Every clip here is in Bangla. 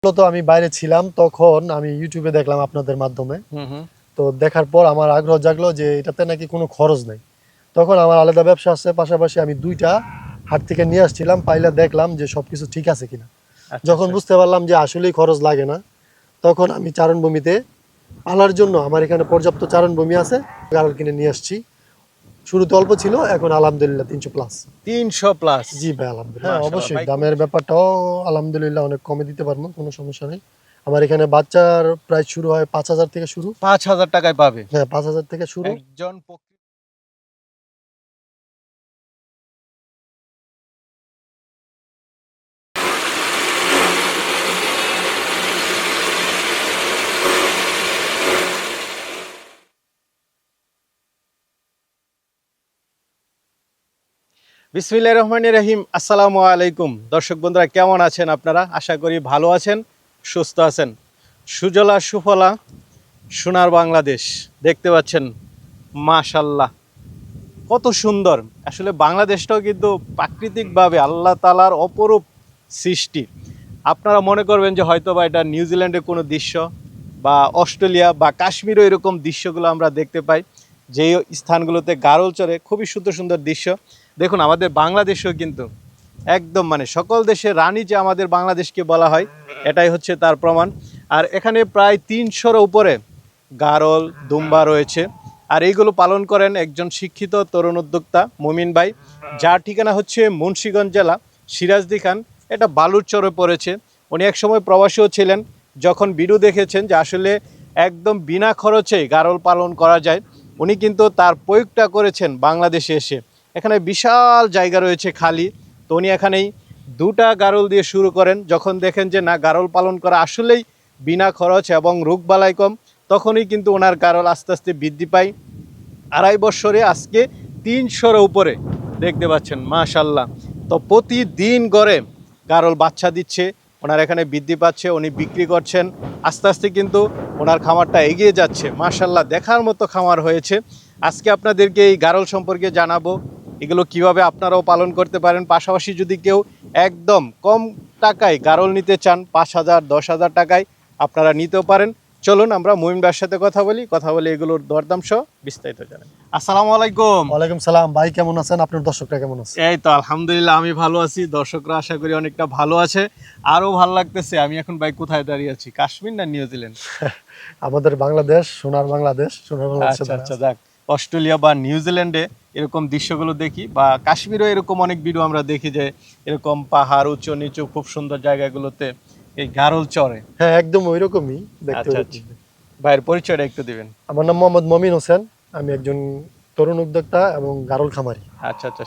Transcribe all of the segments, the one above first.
মূলত আমি বাইরে ছিলাম, তখন আমি ইউটিউবে দেখলাম আপনাদের মাধ্যমে। তো দেখার পর আমার আগ্রহ জাগলো যে এটাতে নাকি কোনো খরচ নাই। তখন আমার আলাদা ব্যবসা আছে, পাশাপাশি আমি ২টা হাট থেকে নিয়ে আসছিলাম, পাইলা দেখলাম যে সবকিছু ঠিক আছে কিনা। যখন বুঝতে পারলাম যে আসলেই খরচ লাগে না, তখন আমি চারণভূমিতে পালার জন্য আমার এখানে পর্যাপ্ত চারণভূমি আছে, গাড়ল কিনে নিয়ে আসছি। শুরুতে অল্প ছিল, এখন আলহামদুলিল্লাহ ৩০০ প্লাস। ৩০০ প্লাস। জি ভাই, আলহামদুলিল্লাহ। হ্যাঁ, অবশ্যই দামের ব্যাপারটাও আলহামদুলিল্লাহ অনেক কমে দিতে পারবো, কোনো সমস্যা নেই। আমার এখানে বাচ্চার প্রাইস শুরু হয় ৫,০০০ থেকে শুরু। ৫,০০০ টাকায় পাবে। হ্যাঁ, ৫,০০০ থেকে শুরু। একজন বিসমিল্লাহির রহমানির রহিম। আসসালামু আলাইকুম দর্শক বন্ধুরা, কেমন আছেন আপনারা? আশা করি ভালো আছেন, সুস্থ আছেন। সুজলা সুফলা সোনার বাংলাদেশ দেখতে পাচ্ছেন, মাশাল্লাহ কত সুন্দর। আসলে বাংলাদেশটাও কিন্তু প্রাকৃতিকভাবে আল্লাহ তাআলার অপরূপ সৃষ্টি। আপনারা মনে করবেন যে হয়তো বা এটা নিউজিল্যান্ডের কোনো দৃশ্য বা অস্ট্রেলিয়া বা কাশ্মীরও এরকম দৃশ্যগুলো আমরা দেখতে পাই, যেই স্থানগুলোতে গারল চড়ে খুবই সুন্দর সুন্দর দৃশ্য। দেখুন আমাদের বাংলাদেশেও কিন্তু একদম সকল দেশের রানী যে আমাদের বাংলাদেশকে বলা হয়, এটাই হচ্ছে তার প্রমাণ। আর এখানে প্রায় ৩০০-র উপরে গারল দুম্বা রয়েছে। আর এইগুলো পালন করেন একজন শিক্ষিত তরুণ উদ্যোক্তা মুমিন ভাই, যার ঠিকানা হচ্ছে মুন্সিগঞ্জ জেলা সিরাজদি খান। এটা বালুরচরে পড়েছে। উনি একসময় প্রবাসীও ছিলেন। যখন ভিডিও দেখেছেন যে আসলে একদম বিনা খরচে গারল পালন করা যায়, উনি কিন্তু তার প্রয়োগটা করেছেন বাংলাদেশে এসে। এখানে বিশাল জায়গা রয়েছে খালি, তো উনি এখানেই 2টা গারল দিয়ে শুরু করেন। যখন দেখেন যে না, গারল পালন করা আসলেই বিনা খরচ এবং রোগবালাই কম, তখনই কিন্তু ওনার গারল আস্তে আস্তে বৃদ্ধি পায়। 2.5 বছরে আজকে 300-র উপরে দেখতে পাচ্ছেন, মাশাল্লাহ। তো প্রতিদিন গড়ে গারল বাচ্চা দিচ্ছে, ওনার এখানে বৃদ্ধি পাচ্ছে, উনি বিক্রি করছেন। আস্তে আস্তে কিন্তু ওনার খামারটা এগিয়ে যাচ্ছে, মাশাল্লাহ দেখার মতো খামার হয়েছে। আজকে আপনাদেরকে এই গারল সম্পর্কে জানাবো, এগুলো কিভাবে আপনারাও পালন করতে পারেন। পাশাপাশি যদি কেউ একদম কম টাকায় গারল নিতে চান, 5,000 10,000 টাকায় আপনারা নিতেও পারেন। চলুন আমরা মুমিন ভাইয়ের সাথে কথা বলি এগুলোর দরদাম সহ বিস্তারিত জানেন। আসসালামু আলাইকুম। ওয়ালাইকুম সালাম ভাই, কেমন আছেন? আপনার দর্শকরা কেমন আছে? এই তো আলহামদুলিল্লাহ, আমি ভালো আছি, দর্শকরা আশা করি অনেকটা ভালো আছে। আরো ভালো লাগতেছে। আমি এখন ভাই কোথায় দাঁড়িয়ে আছি? কাশ্মীর না নিউজিল্যান্ড? আমাদের বাংলাদেশ, সোনার বাংলাদেশ, সোনার বাংলাদেশে আচ্ছা আচ্ছা, যাক। অস্ট্রেলিয়া বা নিউজিল্যান্ডে এরকম দৃশ্যগুলো দেখি, বা কাশ্মীরেও এরকম অনেক ভিডিও আমরা দেখি যে এরকম পাহাড় উঁচু নিচু খুব সুন্দর জায়গাগুলোতে এই গারল চড়ে। হ্যাঁ, একদম ওইরকমই দেখতে। আচ্ছা আচ্ছা, ভাইয়ের পরিচয়টা একটু দিবেন। আমার নাম মোহাম্মদ মমিন হোসেন, আমি একজন তরুণ উদ্যোক্তা এবং গারল খামারি। আচ্ছা আচ্ছা,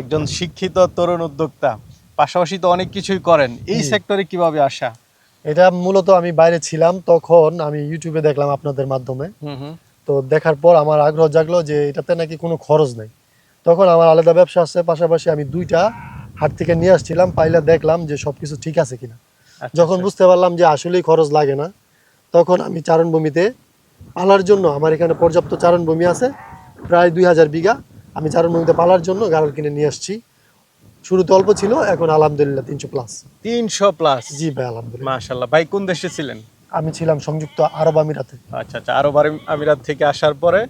একজন শিক্ষিত তরুণ উদ্যোক্তা, পাশাপাশি তো অনেক কিছুই করেন। এই সেক্টরে কিভাবে আসা? এটা মূলত আমি বাইরে ছিলাম, তখন আমি ইউটিউবে দেখলাম আপনাদের মাধ্যমে। তো দেখার পর আমার আগ্রহ জাগলো যে এটাতে নাকি কোনো খরচ নাই। তখন আমার আলাদা ব্যবসা আছে, পাশাপাশি আমি 2টা হাট থেকে নিয়ে আসছিলাম, পাইলা দেখলাম যে সবকিছু ঠিক আছে কিনা। যখন বুঝতে পারলাম যে আসলেই খরচ লাগে না, তখন আমি চারণভূমিতে পালার জন্য, আমার এখানে পর্যাপ্ত চারণভূমি আছে, প্রায় ২,০০০ বিঘা। আমি চারণভূমিতে পালার জন্য গাড়ল কিনে নিয়ে আসছি। শুরুতে অল্প ছিল, এখন আলহামদুলিল্লাহ ৩০০ প্লাস। ৩০০ প্লাস। জি ভাই, আলহামদুলিল্লাহ। মাশাআল্লাহ। ভাই কোন দেশে ছিলেন? আমি ছিলাম সংযুক্ত আরব আমিরাতে। আচ্ছা আচ্ছা, আরব আমিরাত থেকে আসার পরে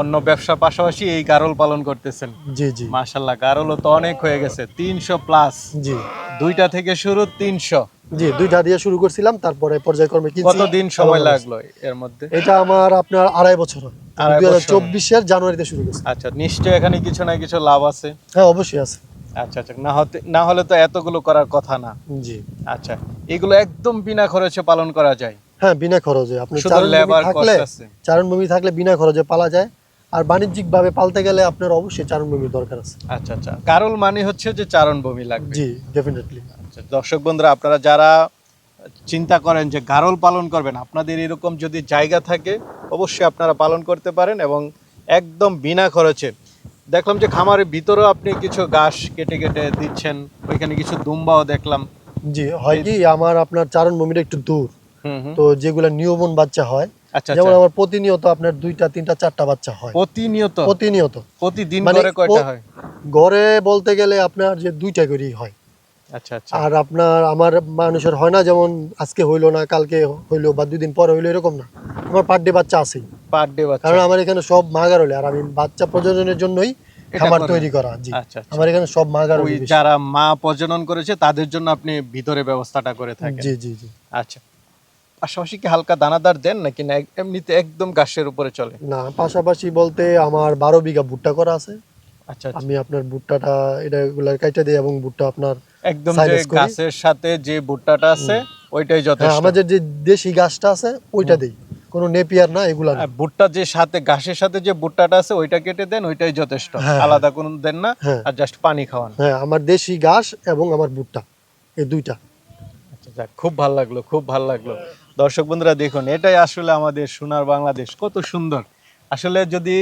অন্য ব্যবসা পাশাপাশি এই গারল পালন করতেছেন। জি জি, মাশাআল্লাহ, গারলও তো অনেক হয়ে গেছে, ৩০০ প্লাস। জি 2টা থেকে শুরু ৩০০। জি, 2টা দিয়ে শুরু করছিলাম, তারপরে পর্যায়ক্রমে কিনছি। কতদিন সময় লাগলো এর মধ্যে? এটা আমার আপনার 2.5 বছর হয়। 2024-এর জানুয়ারিতে শুরু করছি। আচ্ছা, নিশ্চয়ই এখানে কিছু না কিছু লাভ আছে। হ্যাঁ, অবশ্যই আছে। আচ্ছা আচ্ছা, না হলে তো এতগুলো করার কথা না। জি, আচ্ছা, এগুলো একদম বিনা খরচে পালন করা যায়? হ্যাঁ, বিনা খরচে। আপনি শুধু লেবার কস্ট আছে। চারণভূমি থাকলে বিনা খরচে পালা যায়। আর বাণিজ্যিক ভাবে পালতে গেলে আপনার অবশ্যই চারণভূমির দরকার আছে। আচ্ছা আচ্ছা, গারল মানে হচ্ছে যে চারণভূমি লাগবে। জি, ডেফিনেটলি। আচ্ছা, দর্শক বন্ধুরা, আপনারা যারা চিন্তা করেন যে গারল পালন করবেন, আপনাদের এরকম যদি জায়গা থাকে অবশ্যই আপনারা পালন করতে পারেন, এবং একদম বিনা খরচে। দেখলাম যে খামারের ভিতরেও আপনি কিছু ঘাস কেটে কেটে দিচ্ছেন, ওইখানে কিছু দুম্বাও দেখলাম। জি, হয় কি, আমার আপনার চারণভূমিটা একটু দূর। তো যেগুলা নিউবর্ন বাচ্চা হয়, আচ্ছা, যেমন আমার প্রতিনিয়ত আপনার 2টা 3টা 4টা বাচ্চা হয়। প্রতিনিয়ত প্রতিদিন মানে করে কয়টা হয়? গড়ে বলতে গেলে আপনার যে 2টা করেই হয়। আচ্ছা আচ্ছা। আর আপনার আমার মানুষের হয় না যেমন আজকে হইলো না কালকে হইলো বা 2 দিন পরে হইলো এরকম না, আমার পার ডে বাচ্চা আছেই। পার ডে বাচ্চা কারণ আমার এখানে সব মাগারলে, আর আমি বাচ্চা প্রজননের জন্যই এটা খামার করেন? তৈরি করা। জি, আচ্ছা আচ্ছা। আমার এখানে সব ওই মাগারলে বেশি। যারা মা প্রজনন করেছে তাদের জন্য আপনি ভিতরে ব্যবস্থাটা করে থাকেন। জি জি জি। আচ্ছা, পাশাপাশি কি হালকা দানাদার দেন নাকি না এমনিতে একদম ঘাসের উপরে চলে? না, পাশাপাশি বলতে আমার 12 বিঘা ভুট্টা করা আছে। আচ্ছা আচ্ছা। আমি আপনার ভুট্টাটা এটা এগুলা কাইটা দিই এবং ভুট্টা আপনার একদম যে সাইলেজ করি। গাছের সাথে যে ভুট্টাটা আছে ওইটাই হ্যাঁ, যথেষ্ট। আমাদের যে দেশি গাছটা আছে ওইটা দেই, কোনো নেপিয়ার না, এগুলা না। ভুট্টা যে সাথে ঘাসের সাথে যে ভুট্টাটা আছে ওইটা কেটে দেন, ওইটাই যথেষ্ট, হ্যাঁ, আলাদা কোনো দেন না। হ্যাঁ। আর জাস্ট পানি খাওয়ান। হ্যাঁ, আমার দেশি ঘাস এবং আমার ভুট্টা, এই দুইটা। আচ্ছা, যাক, খুব ভালো লাগলো, খুব ভালো লাগলো। দর্শক বন্ধুরা দেখুন, এটাই আসলে আমাদের সোনার বাংলাদেশ, কত সুন্দর। আসলে যদি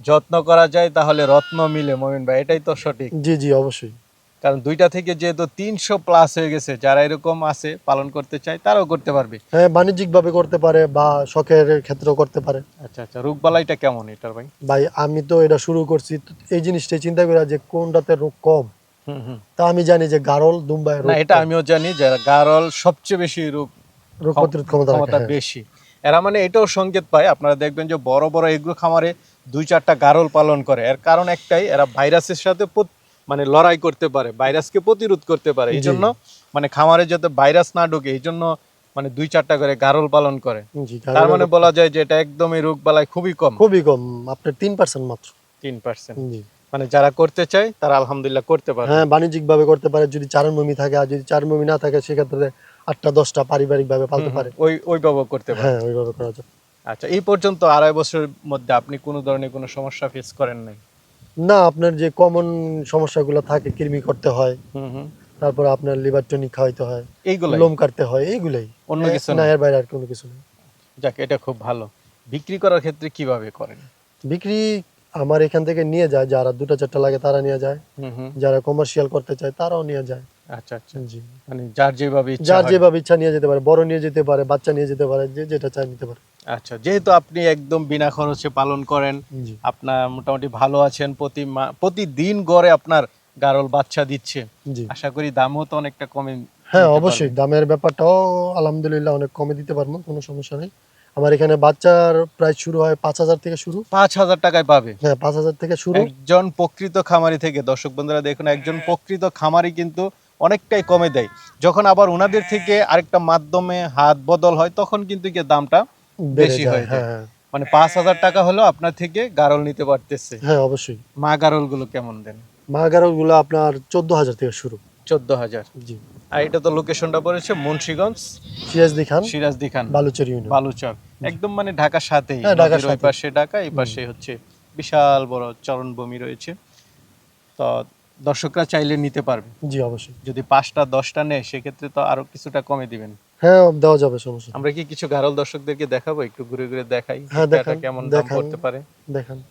যত্ন করা যায় তাহলে রত্ন মিলে, মমিন ভাই, এটাই তো সঠিক। জি জি, অবশ্যই। কারণ দুইটা থেকে যেহেতু 300 প্লাস হয়ে গেছে, যারা এরকম আছে পালন করতে চায় তারাও করতে পারবে। হ্যাঁ, বাণিজ্যিক ভাবে করতে পারে বা শখের ক্ষেত্রেও করতে পারে। আচ্ছা আচ্ছা, রোগবালাইটা কেমন এটার ভাই? ভাই আমি তো এটা শুরু করছি তো এই জিনিসটাই চিন্তা করি যে কোনটাতে রোগ কম। হুম হুম। তা আমি জানি যে গারল দুম্বায় না, রোগ এটা কম, আমিও জানি যে গারল সবচেয়ে বেশি রোগ প্রতিরোধ ক্ষমতা রাখে। ক্ষমতা হ্যাঁ। বেশি। এরা মানে এটাও সংকেত পায়, আপনারা দেখবেন যে বড় বড় এগ্রো খামারে 2-4টা গারল পালন করে। এর কারণ একটাই, এরা ভাইরাসের সাথে মানে লড়াই করতে পারে, ভাইরাসকে প্রতিরোধ করতে পারে। এই জি। জন্য মানে খামারে যাতে ভাইরাস না ঢোকে এই জন্য মানে 2-4টা করে গারল পালন করে। জি, তার গারলের মানে রোগ বলা যায় যে এটা একদমই রোগ বালাই খুবই কম, খুবই কম, আপনার 3% মাত্র। 3%। জি। মানে যারা করতে চায় তারা আলহামদুলিল্লাহ করতে পারে। হ্যাঁ, বাণিজ্যিক ভাবে করতে পারে যদি চারণভূমি থাকে, আর যদি চারণভূমি না থাকে সেক্ষেত্রে 8টা 10টা পারিবারিক ভাবে পালতে পারে। ওইভাবে করতে পারে। হ্যাঁ, ওইভাবে করা যায়। আচ্ছা, এই পর্যন্ত 2.5 বছরের মধ্যে আপনি কোনো ধরনের কোনো সমস্যা ফেস করেন নাই? না, আপনার যে কমন সমস্যাগুলো থাকে, কৃমি করতে হয়, হুম হুম। তারপর আপনার লিভার টনিক খাওয়াইতে হয়, এইগুলাই, লোম কাটতে হয়, এইগুলাই। অন্য কিছু না, না? এর বাইরে আর কোনো কিছু নেই। যাক, এটা খুব ভালো। বিক্রি করার ক্ষেত্রে কিভাবে করেন? বিক্রি আমার এখান থেকে নিয়ে যায়, যারা 2টা 4টা লাগে তারা নিয়ে যায়, হুম হুম। যারা কমার্শিয়াল করতে চায় তারাও নিয়ে যায়। আচ্ছা আচ্ছা, জি। মানে যার যেভাবে ইচ্ছা যার হয়। যেভাবে ইচ্ছা নিয়ে যেতে পারে, বড় নিয়ে যেতে পারে, বাচ্চা নিয়ে যেতে পারে, যে যেটা চায় নিতে পারে। আচ্ছা, যেহেতু আপনি একদম বিনা খরচে পালন করেন, জি আপনার মোটামুটি ভালো আছেন, প্রতিদিন গড়ে আপনার গারল বাচ্চা দিচ্ছে, জি। আশা করি দামও তো অনেকটা কমে হ্যাঁ, নিতে অবশ্যই পারবেন। দামের ব্যাপারটাও আলহামদুলিল্লাহ অনেক কমে দিতে পারবো, কোনো সমস্যা নেই। আমার এখানে বাচ্চার প্রাইস শুরু হয় 5,000 থেকে শুরু। 5,000 টাকায় পাবে হ্যাঁ, 5,000 থেকে শুরু। একজন প্রকৃত খামারি থেকে। দর্শক বন্ধুরা দেখুন, একজন প্রকৃত খামারি কিন্তু অনেকটাই কমে দেয়। যখন আবার ওনাদের থেকে আরেকটা মাধ্যমে হাত বদল হয় তখন কিন্তু কি দামটা বেড়ে বেশি যায়। হয়ে যায়। হ্যাঁ মানে 5,000 টাকা হলেও আপনার থেকে গারল নিতে পারতেছে। হ্যাঁ, অবশ্যই। মা গারল গুলো কেমন দেন? মা গারল গুলো আপনার 14,000 থেকে শুরু। 14,000। জি। আর এটা তো লোকেশনটা পড়েছে মুন্সিগঞ্জ, সিরাজদি খান, সিরাজদি খান, বালুচর ইউনিয়ন। বালুচর, একদম মানে ঢাকার সাথেই। হ্যাঁ, ঢাকার নদীর ওই সাথে। পাশে ঢাকা, এই পাশে হচ্ছে বিশাল বড় চরণভূমি রয়েছে। তো দর্শকরা চাইলে নিতে পারবে। জি, অবশ্যই। যদি 5টা 10টা নেয় সেক্ষেত্রে তো আরো কিছুটা কমে দিবেন। হ্যাঁ, দেওয়া যাবে, সমস্যা নেই। আমরা কি কিছু গারল দর্শকদেরকে দেখাবো, একটু ঘুরে ঘুরে দেখাই হ্যাঁ, এটা দেখান কেমন দাম দেখান পড়তে পারে? দেখান।